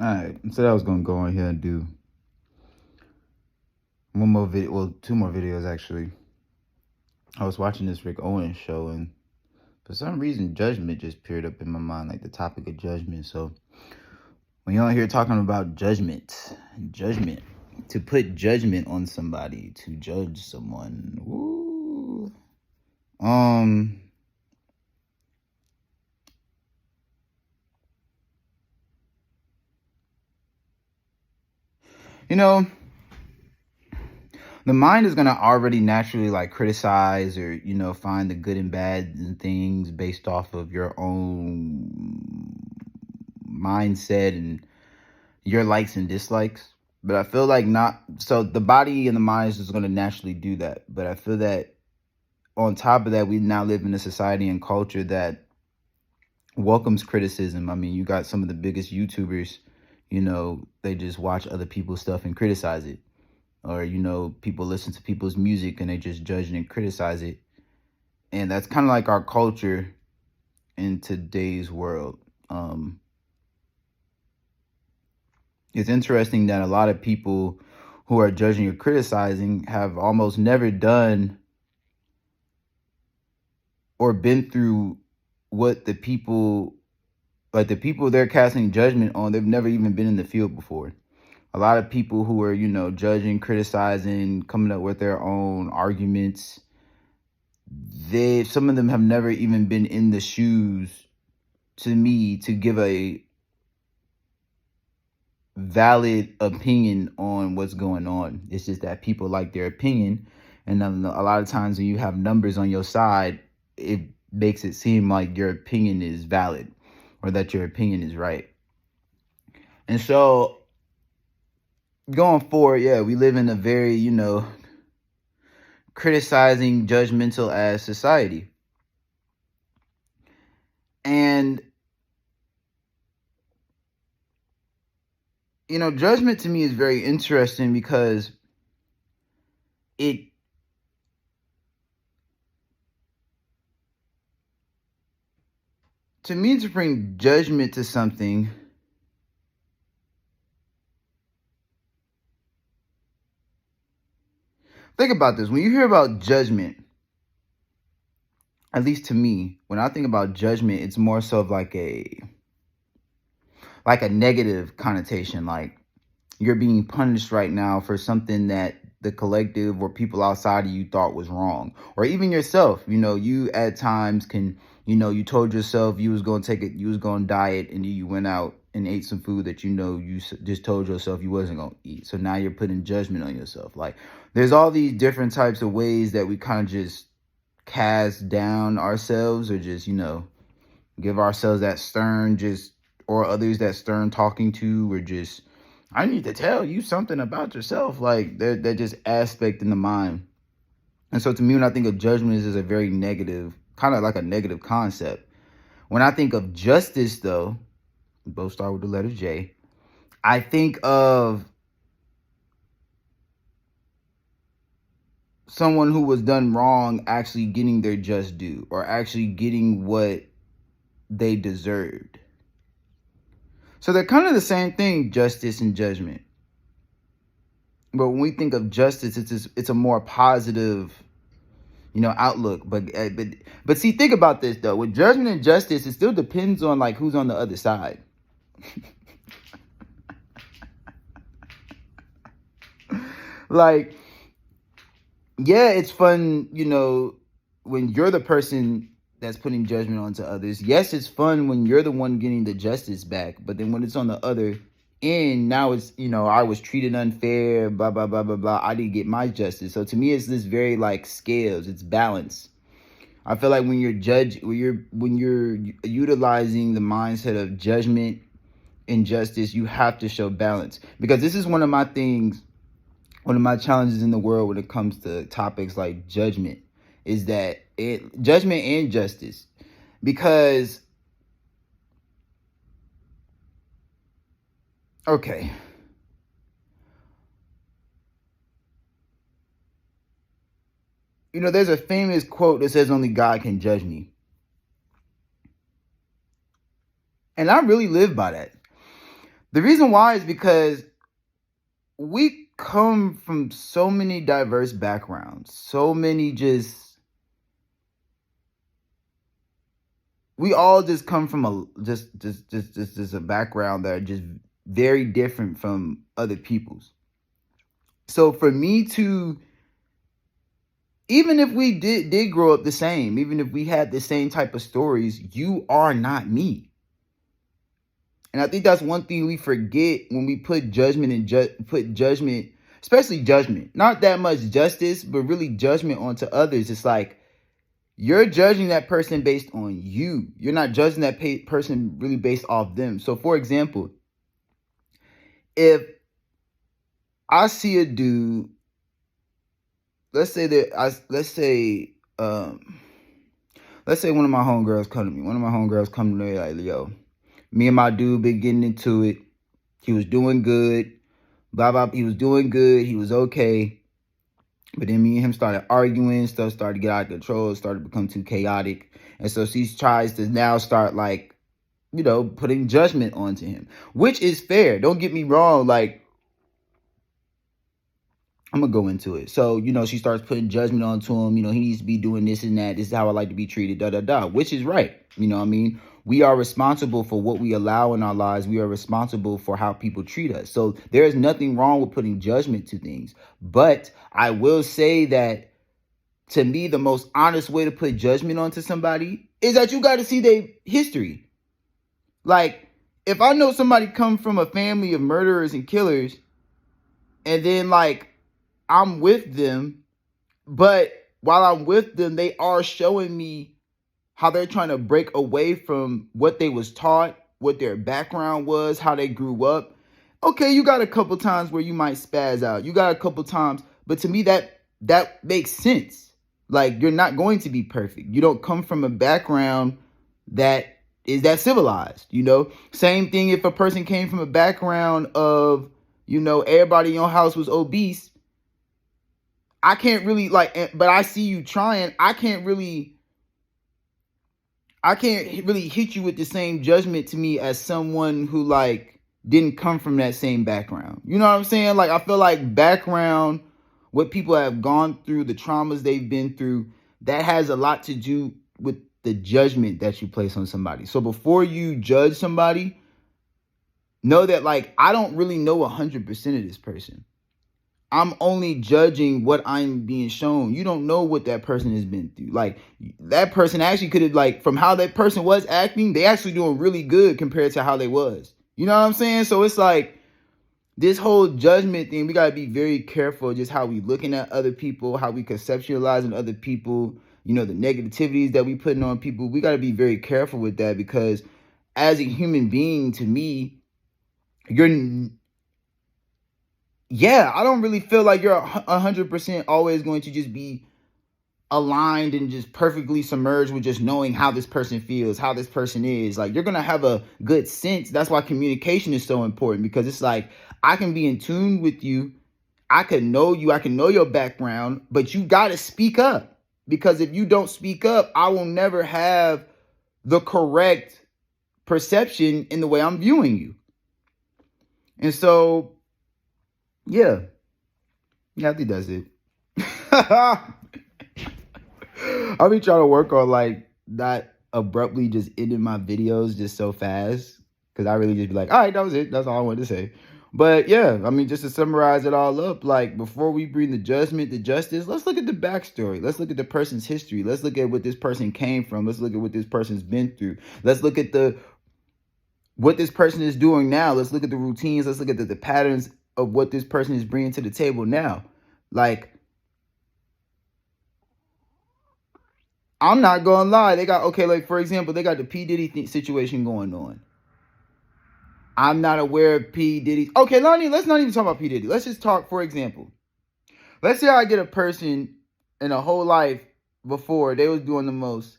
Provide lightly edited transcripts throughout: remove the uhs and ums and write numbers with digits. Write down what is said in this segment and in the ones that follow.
All right, so I was gonna go on here and do one more video, well, two more videos actually. I was watching this Rick Owens show, and for some reason, judgment just appeared up in my mind, like the topic of judgment. So when you're on here talking about judgment, to put judgment on somebody, to judge someone, woo, you know, the mind is gonna already naturally like criticize or find the good and bad in things based off of your own mindset and your likes and dislikes. But I feel like not so the body and the mind is just gonna naturally do that. But I feel that on top of that, we now live in a society and culture that welcomes criticism. I mean, you got some of the biggest YouTubers, they just watch other people's stuff and criticize it. Or, people listen to people's music and they just judge it and criticize it. And that's kind of like our culture in today's world. It's interesting that a lot of people who are judging or criticizing have almost never done or been through what the people they're casting judgment on, they've never even been in the field before. A lot of people who are, judging, criticizing, coming up with their own arguments, some of them have never even been in the shoes, to me, to give a valid opinion on what's going on. It's just that people like their opinion. And a lot of times when you have numbers on your side, it makes it seem like your opinion is valid or that your opinion is right. And so going forward, yeah, we live in a very, criticizing, judgmental ass society. And, judgment to me is very interesting because to me, to bring judgment to something, think about this. When you hear about judgment, at least to me, when I think about judgment, it's more so of like a negative connotation. Like you're being punished right now for something that the collective or people outside of you thought was wrong. Or even yourself, you at times can, you told yourself you was going to take it, you was going to diet, and you went out and ate some food that you just told yourself you wasn't going to eat. So now you're putting judgment on yourself. Like there's all these different types of ways that we kind of just cast down ourselves, or just, give ourselves that stern, or others that stern talking to, or just, I need to tell you something about yourself. Like they're just aspect in the mind. And so to me, when I think of judgment, is a very negative, kind of like a negative concept. When I think of justice, though, both start with the letter J, I think of someone who was done wrong actually getting their just due, or actually getting what they deserved. So they're kind of the same thing, justice and judgment. But when we think of justice, it's a more positive, outlook. But see, think about this though. With judgment and justice, it still depends on like who's on the other side. Like, yeah, it's fun, when you're the person that's putting judgment onto others. Yes, it's fun when you're the one getting the justice back. But then when it's on the other end, now it's, I was treated unfair, blah, blah, blah, blah, blah. I didn't get my justice. So to me, it's this very like scales. It's balance. I feel like when you're utilizing the mindset of judgment and justice, you have to show balance. Because this is one of my challenges in the world when it comes to topics like judgment, is that judgment and justice. Because, okay, there's a famous quote that says only God can judge me. And I really live by that. The reason why is because we come from so many diverse backgrounds, so many we all just come from a background that are just very different from other people's. So for me to, even if we did grow up the same, even if we had the same type of stories, you are not me. And I think that's one thing we forget when we put judgment and put judgment, especially judgment, not that much justice, but really judgment onto others. It's like you're judging that person based on you. You're not judging that person really based off them. So, for example, if I see a dude, let's say one of my homegirls come to me. One of my homegirls come to me like, yo, me and my dude been getting into it. He was doing good. Blah, blah. He was doing good. He was okay. But then me and him started arguing. Stuff started to get out of control. It started to become too chaotic. And so she tries to now start like, putting judgment onto him, which is fair. Don't get me wrong. Like, I'm going to go into it. So, she starts putting judgment onto him. He needs to be doing this and that. This is how I like to be treated, which is right. You know what I mean? We are responsible for what we allow in our lives. We are responsible for how people treat us. So there is nothing wrong with putting judgment to things. But I will say that, to me, the most honest way to put judgment onto somebody is that you got to see their history. Like, if I know somebody come from a family of murderers and killers, and then, like, I'm with them, but while I'm with them, they are showing me how they're trying to break away from what they was taught, what their background was, how they grew up. Okay, you got a couple times where you might spaz out. You got a couple times, but to me that makes sense. Like, you're not going to be perfect. You don't come from a background that is that civilized, Same thing if a person came from a background of, everybody in your house was obese. I can't really but I see you trying. I can't really hit you with the same judgment to me as someone who didn't come from that same background. You know what I'm saying? Like, I feel like background, what people have gone through, the traumas they've been through, that has a lot to do with the judgment that you place on somebody. So before you judge somebody, know that I don't really know 100% of this person. I'm only judging what I'm being shown. You don't know what that person has been through. Like, that person actually could have, from how that person was acting, they actually doing really good compared to how they was. You know what I'm saying? So it's like this whole judgment thing, we got to be very careful just how we looking at other people, how we conceptualizing other people, the negativities that we putting on people. We got to be very careful with that, because as a human being, to me, I don't really feel like you're 100% always going to just be aligned and just perfectly submerged with just knowing how this person feels, how this person is. Like, you're going to have a good sense. That's why communication is so important, because it's like, I can be in tune with you. I can know you. I can know your background, but you got to speak up, because if you don't speak up, I will never have the correct perception in the way I'm viewing you. And so, yeah, I think that's it. I'll be trying to work on not abruptly just ending my videos just so fast, because I really just be like, all right, that was it. That's all I wanted to say. But yeah, just to summarize it all up, before we bring the judgment, the justice, let's look at the backstory. Let's look at the person's history. Let's look at what this person came from. Let's look at what this person's been through. Let's look at what this person is doing now. Let's look at the routines. Let's look at the patterns of what this person is bringing to the table now. I'm not gonna lie. They got, for example, they got the P. Diddy situation going on. I'm not aware of P. Diddy. Okay, let's not even talk about P. Diddy. Let's just talk, for example. Let's say I get a person in a whole life before, they was doing the most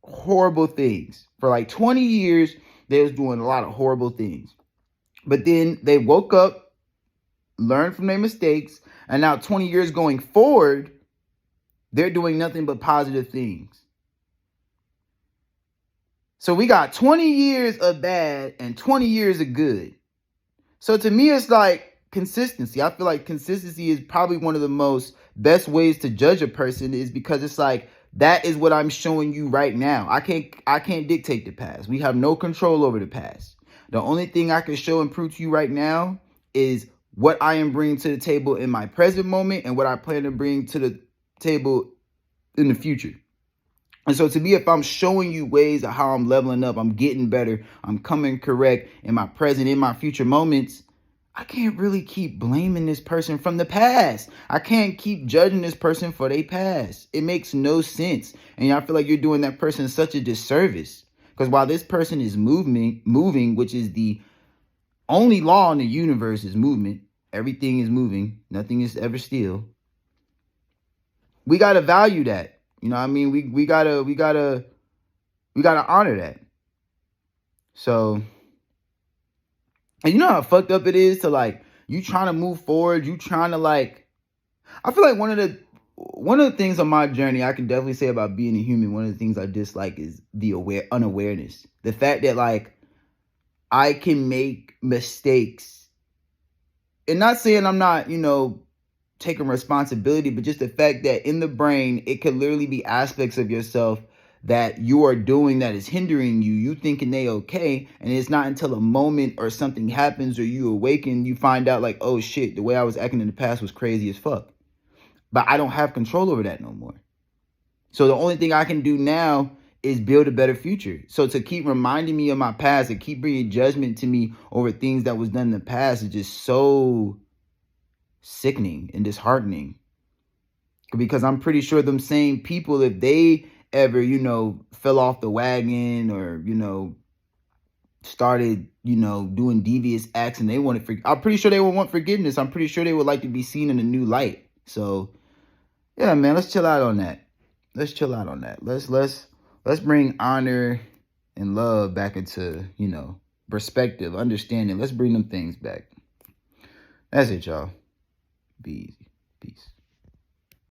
horrible things. For 20 years, they was doing a lot of horrible things. But then they woke up, learned from their mistakes, and now 20 years going forward, they're doing nothing but positive things. So we got 20 years of bad and 20 years of good. So to me, it's like consistency. I feel like consistency is probably one of the most best ways to judge a person, is because it's like, that is what I'm showing you right now. I can't dictate the past. We have no control over the past. The only thing I can show and prove to you right now is what I am bringing to the table in my present moment and what I plan to bring to the table in the future. And so to me, if I'm showing you ways of how I'm leveling up, I'm getting better, I'm coming correct in my present, in my future moments, I can't really keep blaming this person from the past. I can't keep judging this person for their past. It makes no sense. And I feel like you're doing that person such a disservice. Because while this person is moving, which is the only law in the universe, is movement. Everything is moving. Nothing is ever still. We gotta value that. You know what I mean? We gotta honor that. So, and you know how fucked up it is to like, you trying to move forward, you trying to like, I feel like one of the things on my journey I can definitely say about being a human, one of the things I dislike is the unawareness. The fact that like I can make mistakes. And not saying I'm not, taking responsibility, but just the fact that in the brain, it could literally be aspects of yourself that you are doing that is hindering you. You thinking they okay, and it's not until a moment or something happens or you awaken, you find out like, oh shit, the way I was acting in the past was crazy as fuck. But I don't have control over that no more. So the only thing I can do now is build a better future. So to keep reminding me of my past and keep bringing judgment to me over things that was done in the past is just so sickening and disheartening. Because I'm pretty sure them same people, if they ever, fell off the wagon or, started, doing devious acts and they wanted, I'm pretty sure they would want forgiveness. I'm pretty sure they would like to be seen in a new light. So yeah, man, let's chill out on that. Let's chill out on that. Let's bring honor and love back into, perspective, understanding. Let's bring them things back. That's it, y'all. Be easy. Peace.